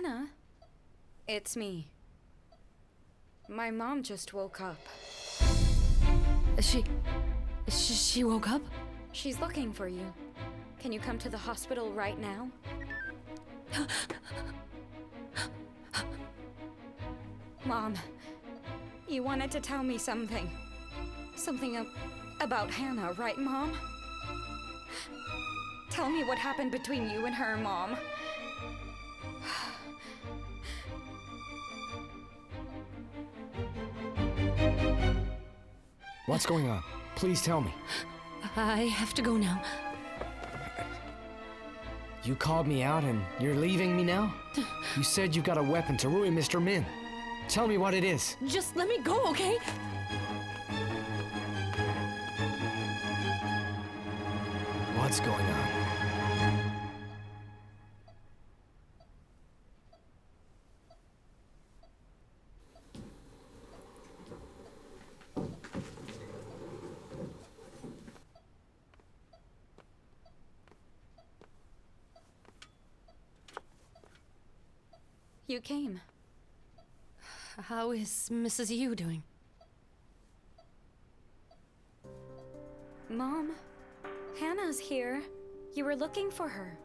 Hannah, it's me. My mom just woke up. She woke up? She's looking for you. Can you come to the hospital right now? Mom, you wanted to tell me something. Something about Hannah, right, Mom? Tell me what happened between you and her, Mom. What's going on? Please tell me. I have to go now. You called me out and you're leaving me now? You said you've got a weapon to ruin Mr. Min. Tell me what it is. Just let me go, okay? What's going on? You came. How is Mrs. Yu doing? Mom, Hannah's here. You were looking for her.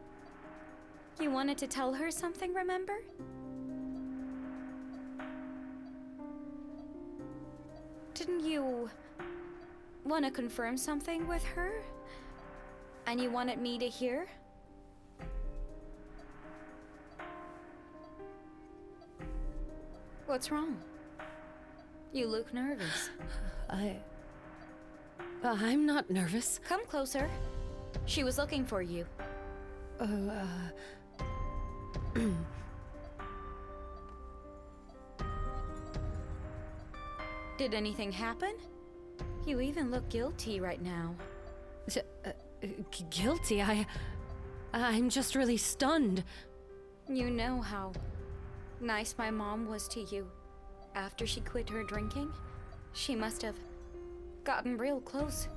You wanted to tell her something, remember? Didn't you want to confirm something with her? And you wanted me to hear? What's wrong? You look nervous. I'm not nervous. Come closer. She was looking for you. Did anything happen? You even look guilty right now. Guilty? I'm just really stunned. You know how nice my mom was to you after she quit her drinking? She must have gotten real close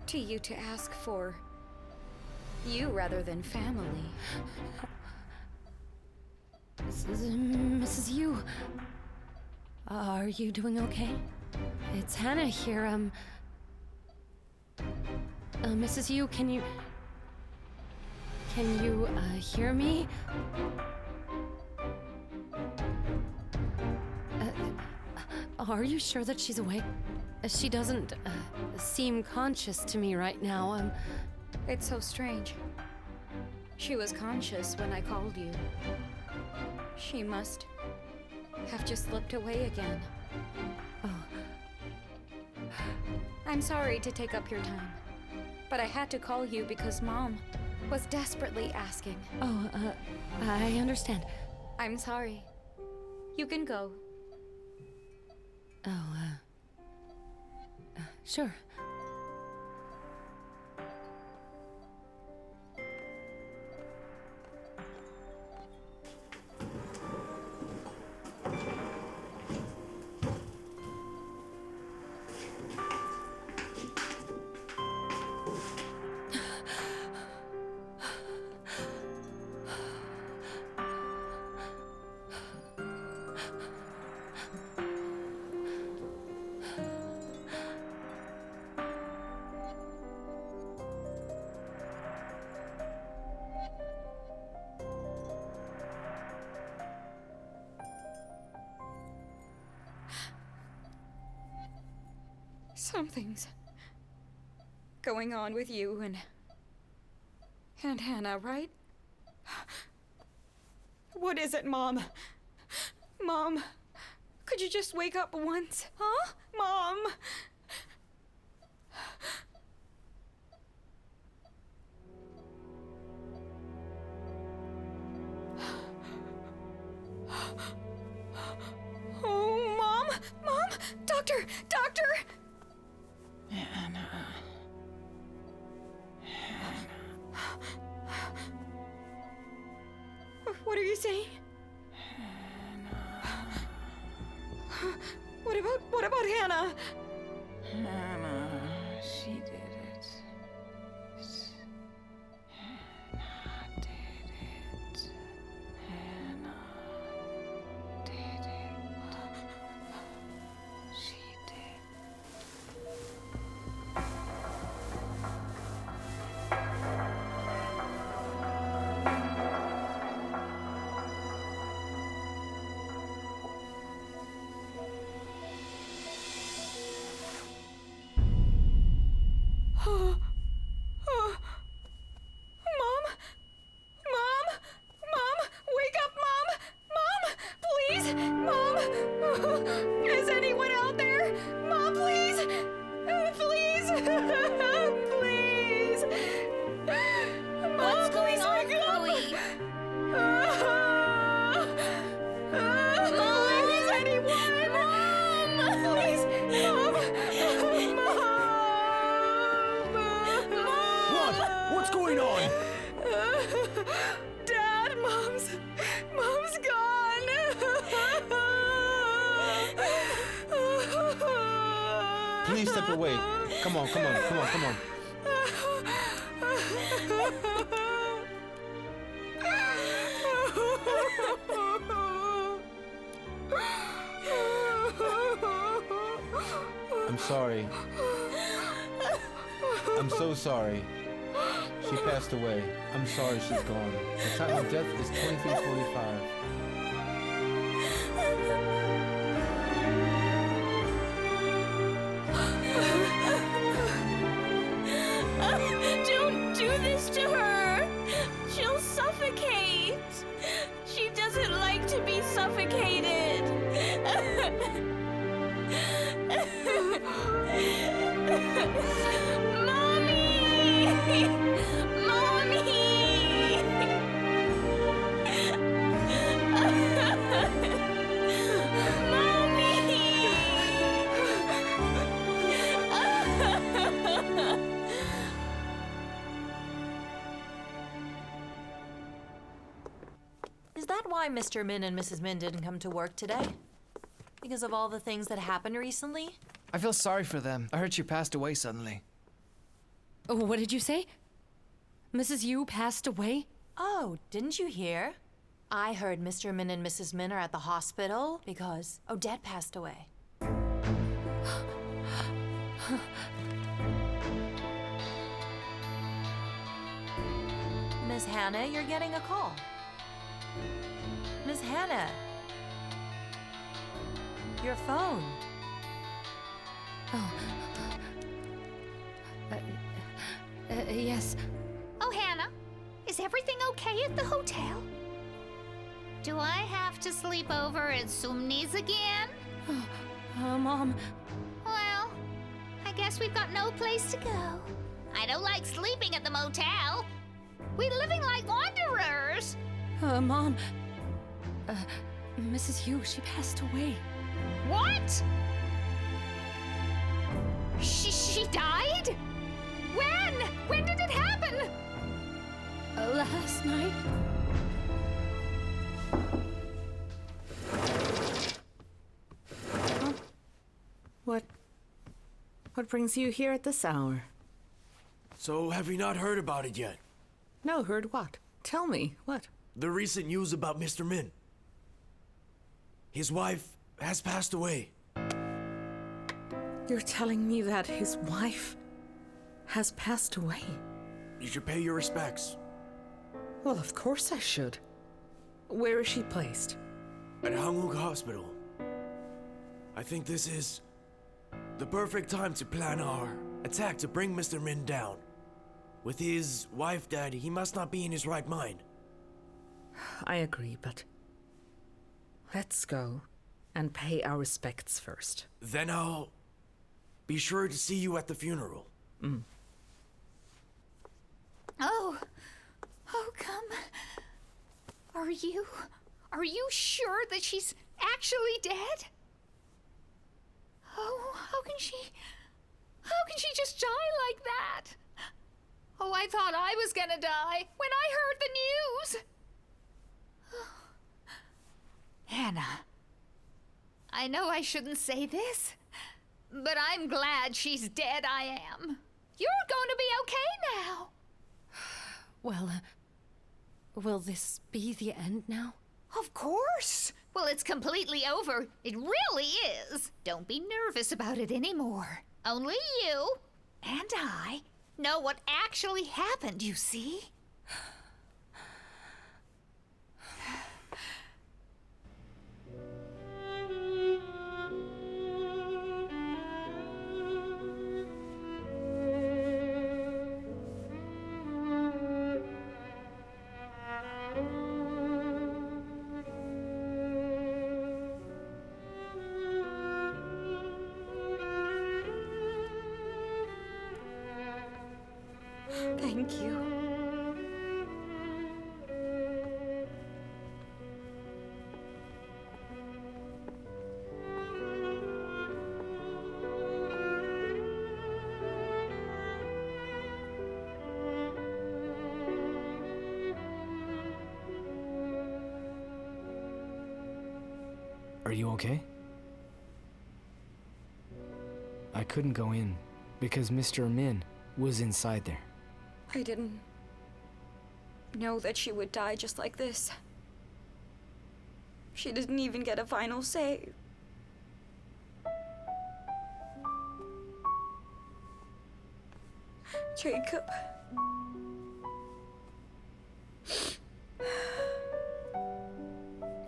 to you to ask for you rather than family. Mrs. Yu, are you doing okay? It's Hannah here. Mrs. Yu, can you hear me? Are you sure that she's awake? She doesn't seem conscious to me right now. It's so strange. She was conscious when I called you. She must have just slipped away again. Oh. I'm sorry to take up your time, but I had to call you because Mom was desperately asking. Oh, I understand. I'm sorry. You can go. Oh, sure. Something's going on with you and Hannah, right? What is it, Mom? Mom, could you just wake up once? Huh? Mom! Oh, Mom! Mom! Doctor! Doctor! Hannah. What are you saying? Hannah. What about Hannah? Hannah, she did it. Hannah did it. Hannah. please step away. Come on, come on, come on, come on. I'm sorry. I'm so sorry. She passed away. I'm sorry she's gone. The time of death is 23:45. Don't do this to her! She'll suffocate! She doesn't like to be suffocated! Mommy! Is that why Mr. Min and Mrs. Min didn't come to work today? Because of all the things that happened recently? I feel sorry for them. I heard she passed away suddenly. Oh, what did you say? Mrs. Yu passed away? Oh, didn't you hear? I heard Mr. Min and Mrs. Min are at the hospital because Odette passed away. Miss Hannah, you're getting a call. Miss Hannah. Your phone. Oh. Yes. Oh, Hannah, is everything okay at the hotel? Do I have to sleep over at Sumni's again? Mom. Well, I guess we've got no place to go. I don't like sleeping at the motel. We're living like wanderers. Mom. Mrs. Yu, she passed away. What? She died? When? When did it happen? Last night. What brings you here at this hour? So, have you not heard about it yet? No, heard what? Tell me, what? The recent news about Mr. Min. His wife has passed away. You're telling me that his wife has passed away? You should pay your respects. Well, of course I should. Where is she placed? At Hanguk Hospital. I think this is the perfect time to plan our attack to bring Mr. Min down. With his wife dead, he must not be in his right mind. I agree, but let's go and pay our respects first. Then I'll be sure to see you at the funeral. Oh, come. Are you sure that she's actually dead? Oh, how can she just die like that? Oh, I thought I was gonna die when I heard the news. Hannah, I know I shouldn't say this, but I'm glad she's dead, I am. You're going to be okay now. Well, will this be the end now? Of course. Well, it's completely over. It really is. Don't be nervous about it anymore. Only you and I know what actually happened, you see? Thank you. Are you okay? I couldn't go in because Mr. Min was inside there. I didn't know that she would die just like this. She didn't even get a final say. Jacob.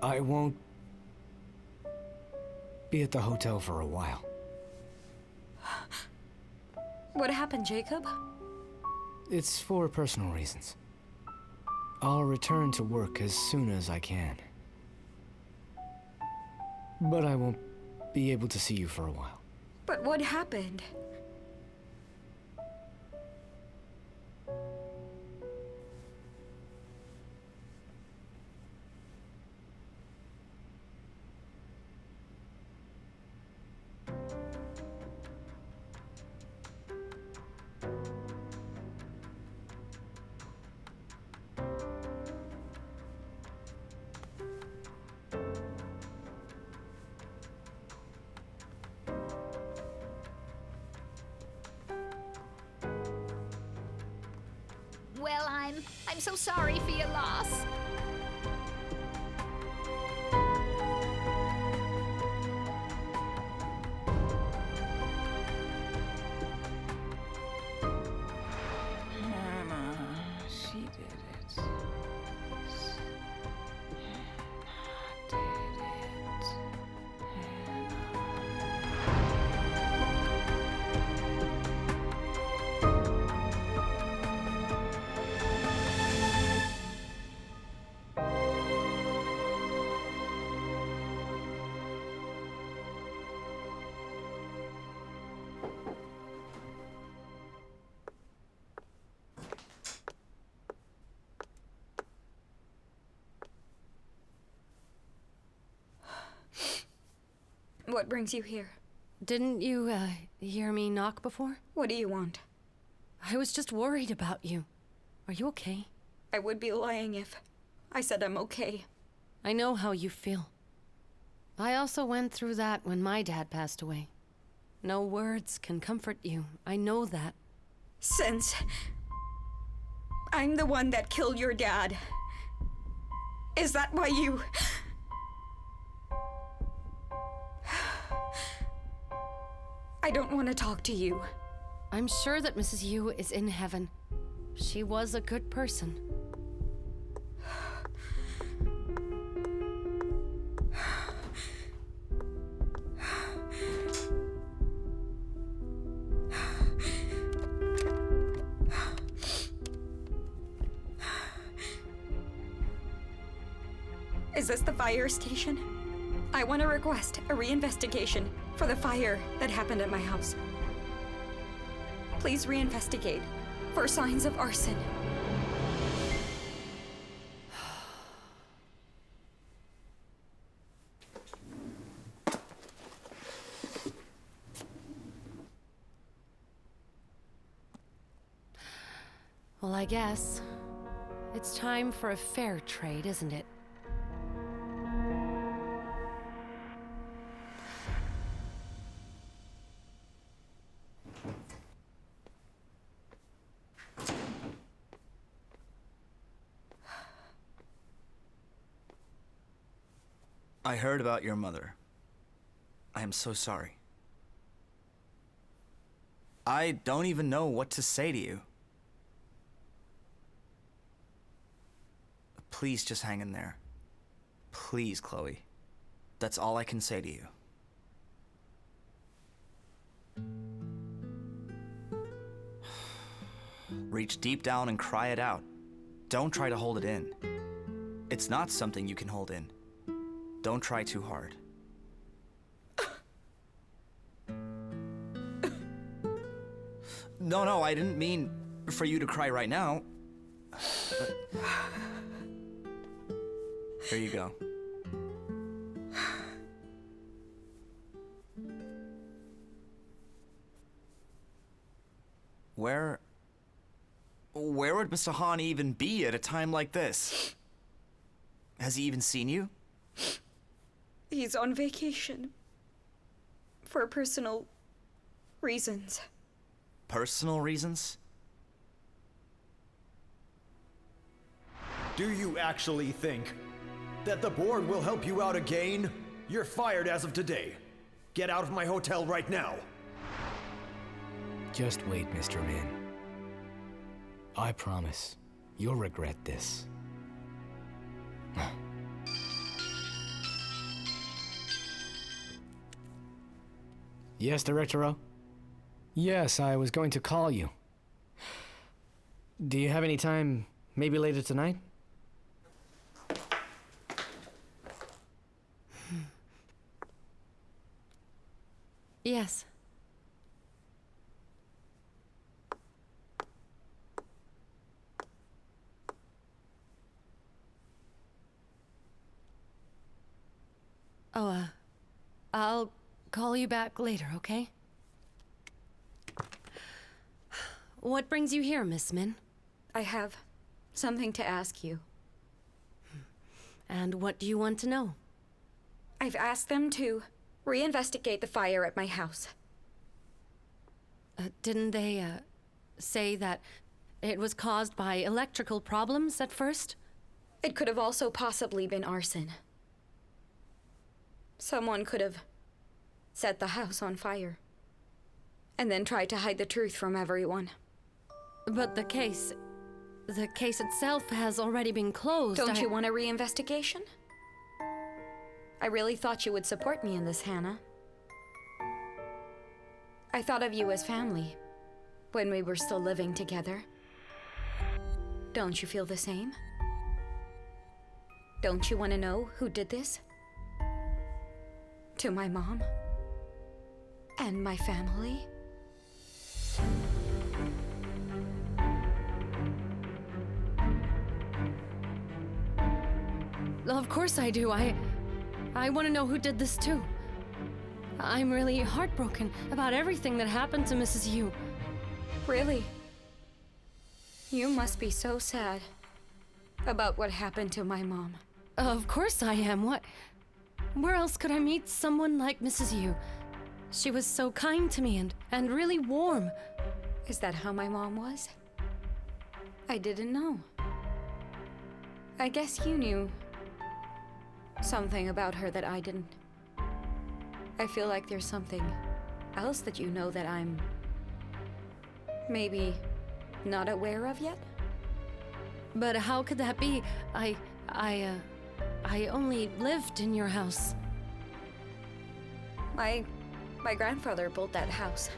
I won't be at the hotel for a while. What happened, Jacob? It's for personal reasons. I'll return to work as soon as I can. But I won't be able to see you for a while. But what happened? Well, I'm so sorry for your loss. Hannah, she did it. Hannah did it. What brings you here? Didn't you, hear me knock before? What do you want? I was just worried about you. Are you okay? I would be lying if I said I'm okay. I know how you feel. I also went through that when my dad passed away. No words can comfort you. I know that. Since I'm the one that killed your dad, is that why you... I don't want to talk to you. I'm sure that Mrs. Yu is in heaven. She was a good person. Is this the fire station? I want to request a reinvestigation for the fire that happened at my house. Please reinvestigate for signs of arson. Well, I guess it's time for a fair trade, isn't it? I heard about your mother. I am so sorry. I don't even know what to say to you. Please just hang in there. Please, Chloe. That's all I can say to you. Reach deep down and cry it out. Don't try to hold it in. It's not something you can hold in. Don't try too hard. No, I didn't mean for you to cry right now. But... Here you go. Where would Mr. Han even be at a time like this? Has he even seen you? He's on vacation for personal Reasons. Personal reasons? Do you actually think that the board will help you out again? You're fired as of today. Get out of my hotel right now. Just wait, Mr. Min. I promise, you'll regret this. Yes, Director O? Yes, I was going to call you. Do you have any time, maybe later tonight? Yes. Oh, I'll call you back later, okay? What brings you here, Miss Min? I have something to ask you. And what do you want to know? I've asked them to reinvestigate the fire at my house. Didn't they, say that it was caused by electrical problems at first? It could have also possibly been arson. Someone could have set the house on fire and then tried to hide the truth from everyone. But the case itself has already been closed. Don't you want a reinvestigation? I really thought you would support me in this, Hannah. I thought of you as family when we were still living together. Don't you feel the same? Don't you want to know who did this? To my mom and my family? Of course I do. I want to know who did this too. I'm really heartbroken about everything that happened to Mrs. Yu. Really? You must be so sad about what happened to my mom. Of course I am. Where else could I meet someone like Mrs. Yu? She was so kind to me and really warm. Is that how my mom was? I didn't know. I guess you knew something about her that I didn't. I feel like there's something else that you know that I'm maybe not aware of yet? But how could that be? I only lived in your house. My grandfather built that house.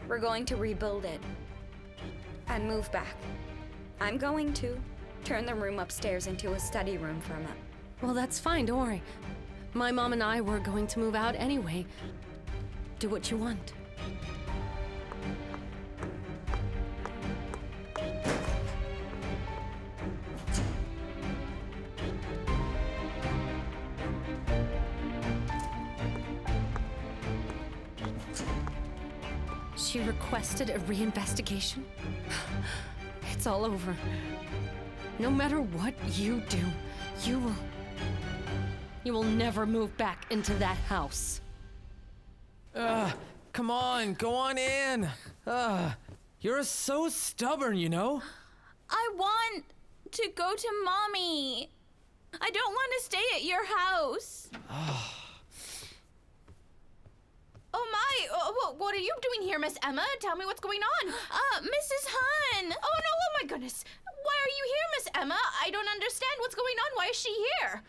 We're going to rebuild it and move back. I'm going to turn the room upstairs into a study room for Emma. Well, that's fine, don't worry. My mom and I were going to move out anyway. Do what you want. She requested a reinvestigation? It's all over. No matter what you do, you will never move back into that house. Come on, go on in. You're so stubborn, you know? I want to go to Mommy. I don't want to stay at your house. Oh my, what are you doing here, Miss Emma? Tell me what's going on. Mrs. Hun. Oh no, oh my goodness. Why are you here, Miss Emma? I don't understand what's going on. Why is she here?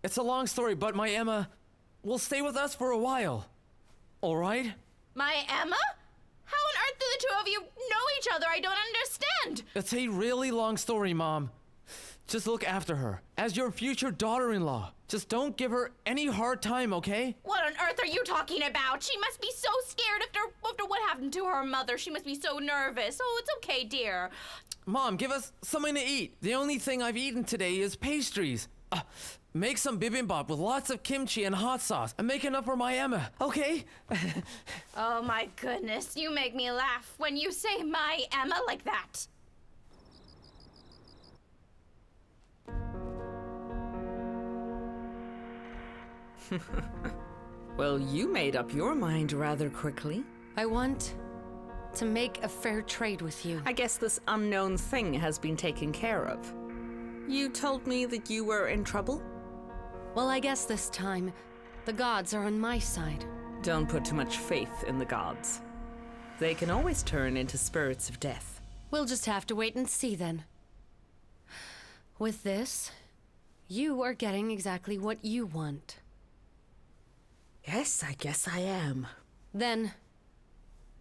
It's a long story, but my Emma will stay with us for a while. All right? My Emma? How on earth do the two of you know each other? I don't understand. It's a really long story, Mom. Just look after her as your future daughter-in-law. Just don't give her any hard time, okay? What on earth are you talking about? She must be so scared after what happened to her mother. She must be so nervous. Oh, it's okay, dear. Mom, give us something to eat. The only thing I've eaten today is pastries. Make some bibimbap with lots of kimchi and hot sauce and make enough for my Emma, okay? Oh my goodness, you make me laugh when you say my Emma like that. Well, you made up your mind rather quickly. I want to make a fair trade with you. I guess this unknown thing has been taken care of. You told me that you were in trouble? Well, I guess this time, the gods are on my side. Don't put too much faith in the gods. They can always turn into spirits of death. We'll just have to wait and see then. With this, you are getting exactly what you want. Yes, I guess I am. Then,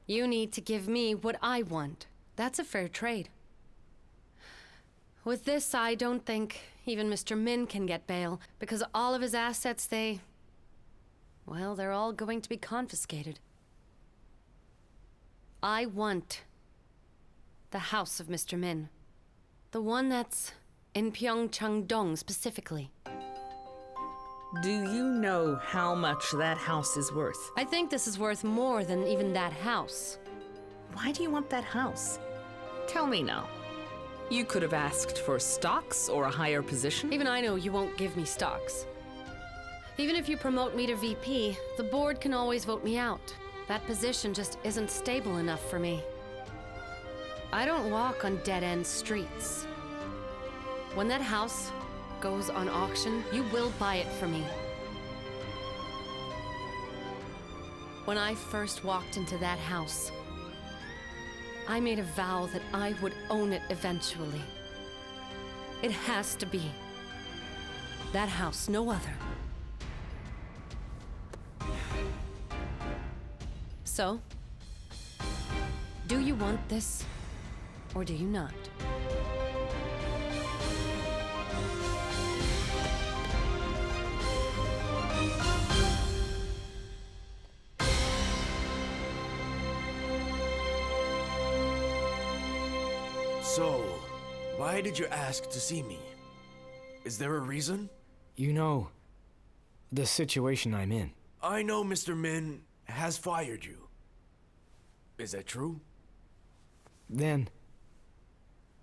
you need to give me what I want. That's a fair trade. With this, I don't think even Mr. Min can get bail, because all of his assets, well, they're all going to be confiscated. I want the house of Mr. Min. The one that's in Pyeongchang-dong specifically. Do you know how much that house is worth? I think this is worth more than even that house. Why do you want that house? Tell me now. You could have asked for stocks or a higher position. Even I know you won't give me stocks. Even if you promote me to VP, the board can always vote me out. That position just isn't stable enough for me. I don't walk on dead-end streets. When that house goes on auction, you will buy it for me. When I first walked into that house, I made a vow that I would own it eventually. It has to be that house, no other. So, do you want this, or do you not? So, why did you ask to see me? Is there a reason? You know, the situation I'm in. I know Mr. Min has fired you. Is that true? Then,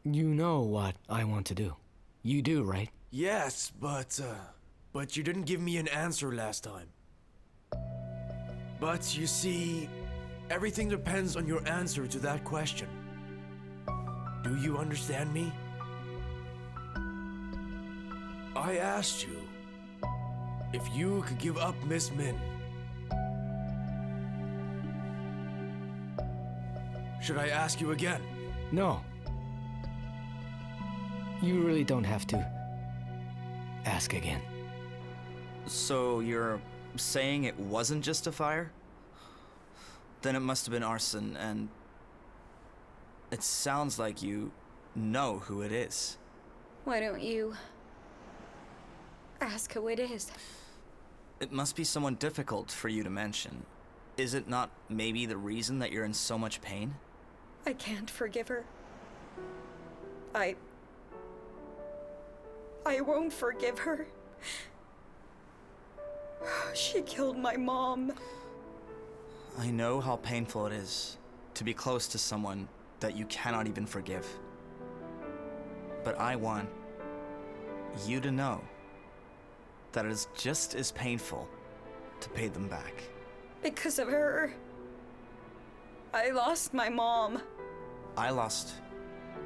you know what I want to do. You do, right? Yes, but you didn't give me an answer last time. But you see, everything depends on your answer to that question. Do you understand me? I asked you if you could give up Miss Min. Should I ask you again? No. You really don't have to ask again. So you're saying it wasn't just a fire? Then it must have been arson, and it sounds like you know who it is. Why don't you ask who it is? It must be someone difficult for you to mention. Is it not maybe the reason that you're in so much pain? I can't forgive her. I won't forgive her. She killed my mom. I know how painful it is to be close to someone that you cannot even forgive. But I want you to know that it is just as painful to pay them back. Because of her, I lost my mom. I lost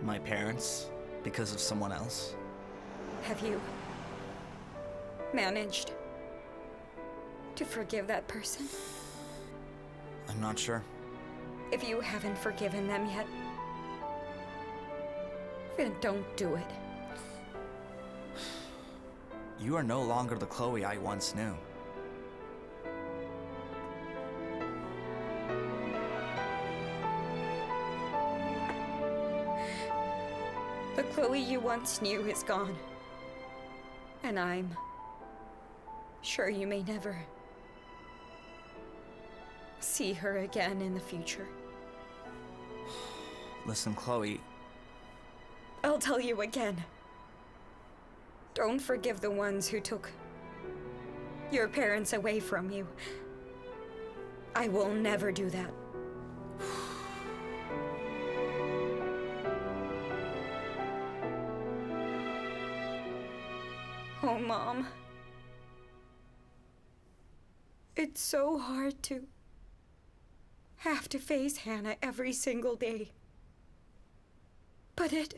my parents because of someone else. Have you managed to forgive that person? I'm not sure. If you haven't forgiven them yet, then don't do it. You are no longer the Chloe I once knew. The Chloe you once knew is gone. And I'm sure you may never see her again in the future. Listen, Chloe. I'll tell you again. Don't forgive the ones who took your parents away from you. I will never do that. Oh, Mom. It's so hard to have to face Hannah every single day. But it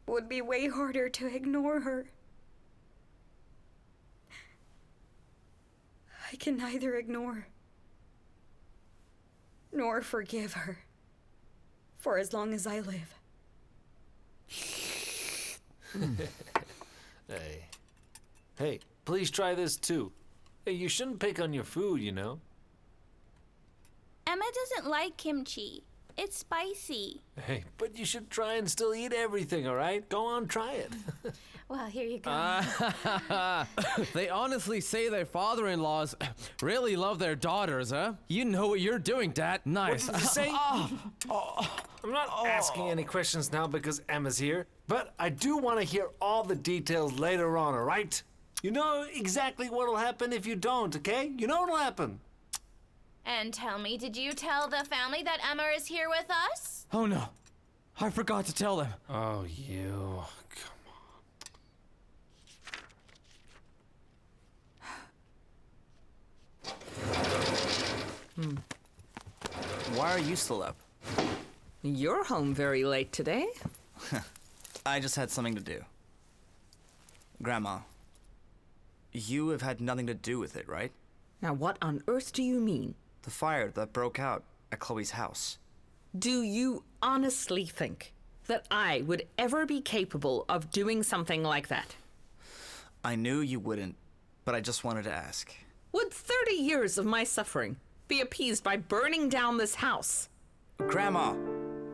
would be way harder to ignore her. I can neither ignore nor forgive her for as long as I live. Hey, please try this too. Hey, you shouldn't pick on your food, you know? Emma doesn't like kimchi. It's spicy. Hey, but you should try and still eat everything, all right? Go on, try it. Well, here you go. They honestly say their father-in-laws really love their daughters, huh? You know what you're doing, Dad. Nice. What did you say? I'm not asking any questions now because Emma's here, but I do want to hear all the details later on, all right? You know exactly what'll happen if you don't, okay? You know what'll happen. And tell me, did you tell the family that Emma is here with us? Oh no, I forgot to tell them. Oh, you. Why are you still up? You're home very late today. I just had something to do. Grandma, you have had nothing to do with it, right? Now, what on earth do you mean? The fire that broke out at Chloe's house. Do you honestly think that I would ever be capable of doing something like that? I knew you wouldn't, but I just wanted to ask. Would 30 years of my suffering be appeased by burning down this house? Grandma!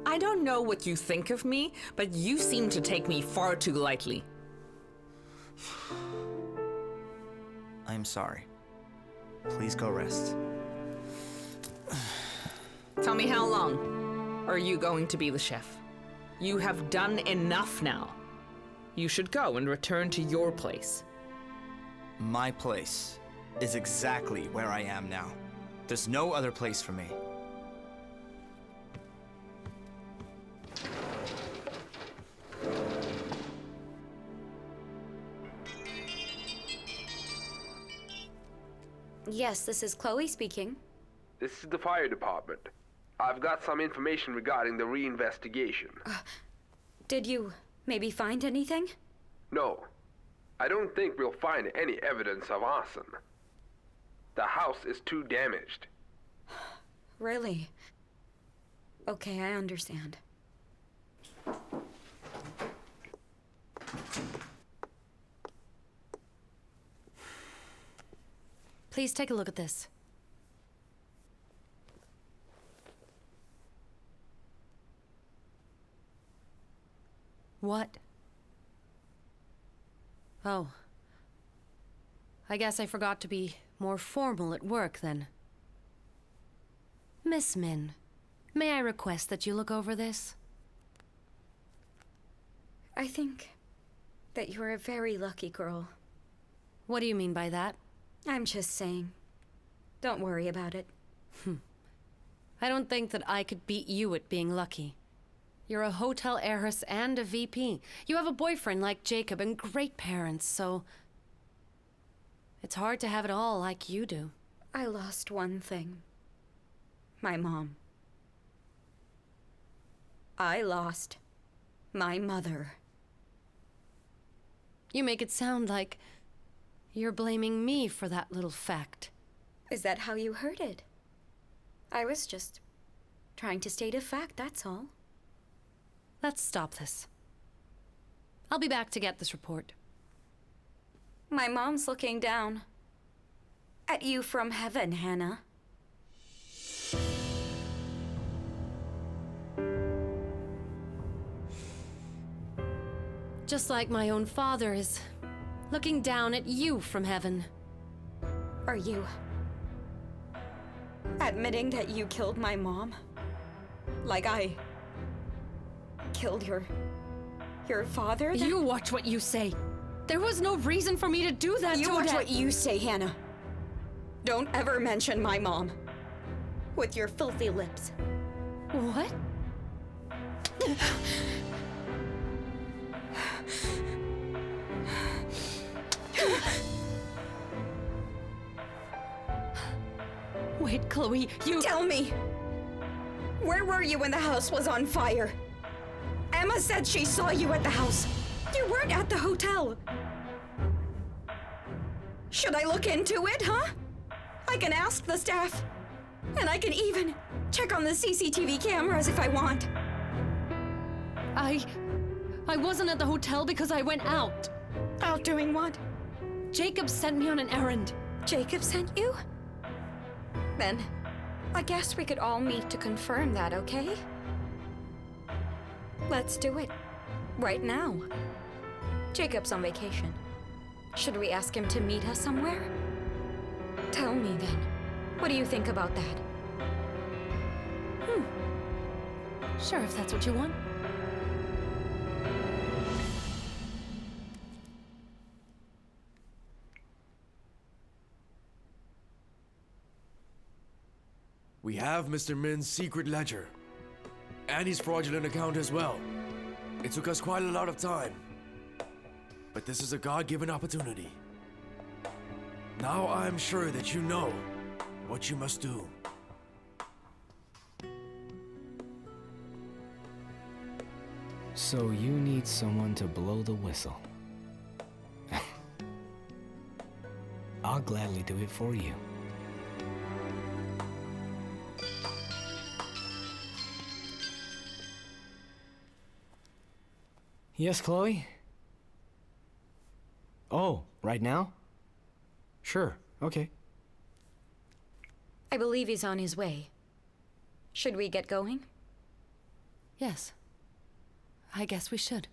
I don't know what you think of me, but you seem to take me far too lightly. I'm sorry. Please go rest. Tell me, how long are you going to be the chef? You have done enough now. You should go and return to your place. My place is exactly where I am now. There's no other place for me. Yes, this is Chloe speaking. This is the fire department. I've got some information regarding the reinvestigation. Did you maybe find anything? No. I don't think we'll find any evidence of arson. The house is too damaged. Really? Okay, I understand. Please take a look at this. What? Oh. I guess I forgot to be more formal at work then. Miss Min, may I request that you look over this? I think that you're a very lucky girl. What do you mean by that? I'm just saying. Don't worry about it. I don't think that I could beat you at being lucky. You're a hotel heiress and a VP. You have a boyfriend like Jacob and great parents, so... it's hard to have it all like you do. I lost one thing. My mom. I lost my mother. You make it sound like you're blaming me for that little fact. Is that how you heard it? I was just trying to state a fact, that's all. Let's stop this. I'll be back to get this report. My mom's looking down at you from heaven, Hannah. Just like my own father is looking down at you from heaven. Are you admitting that you killed my mom? Like I killed your father? You watch what you say. There was no reason for me to do that to You watch what you say, Hannah. Don't ever mention my mom with your filthy lips. What? Wait, Chloe, you... Tell me! Where were you when the house was on fire? Emma said she saw you at the house. You weren't at the hotel. Should I look into it, huh? I can ask the staff. And I can even check on the CCTV cameras if I want. I wasn't at the hotel because I went out. Out doing what? Jacob sent me on an errand. Jacob sent you? Then, I guess we could all meet to confirm that, okay? Let's do it. Right now. Jacob's on vacation. Should we ask him to meet us somewhere? Tell me then. What do you think about that? Sure, if that's what you want. We have Mr. Min's secret ledger. And his fraudulent account as well. It took us quite a lot of time. But this is a God-given opportunity. Now I'm sure that you know what you must do. So you need someone to blow the whistle. I'll gladly do it for you. Yes, Chloe? Oh, right now? Sure, okay. I believe he's on his way. Should we get going? Yes. I guess we should.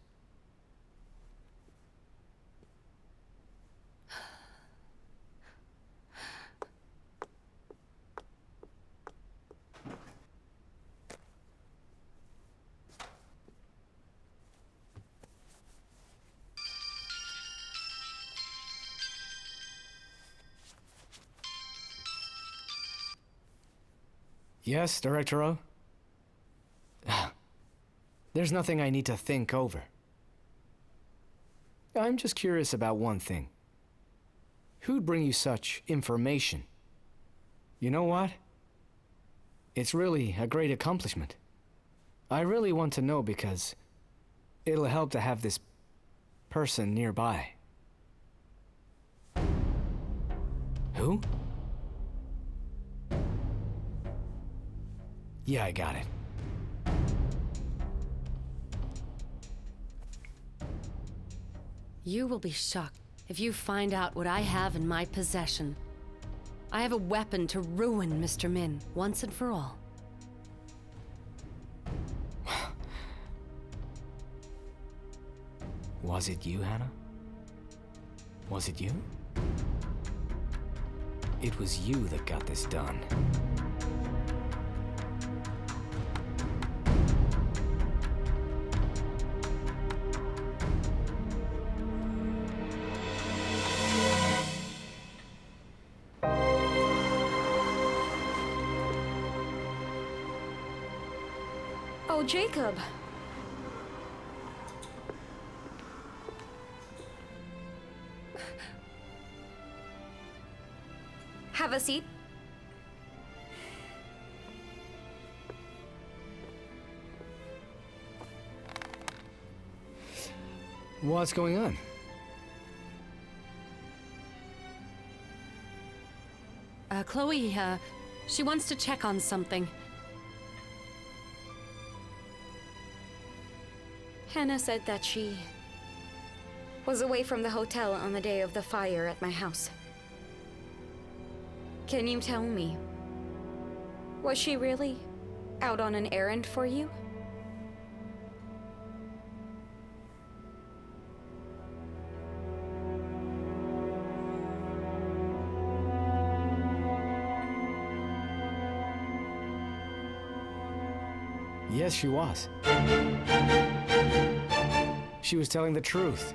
Yes, Director O? There's nothing I need to think over. I'm just curious about one thing. Who'd bring you such information? You know what? It's really a great accomplishment. I really want to know because it'll help to have this person nearby. Who? Yeah, I got it. You will be shocked if you find out what I have in my possession. I have a weapon to ruin Mr. Min once and for all. Was it you, Hannah? Was it you? It was you that got this done. Oh, Jacob. Have a seat. What's going on? Chloe, she wants to check on something. Hannah said that she was away from the hotel on the day of the fire at my house. Can you tell me, was she really out on an errand for you? Yes, she was. She was telling the truth.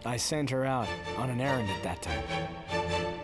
I sent her out on an errand at that time.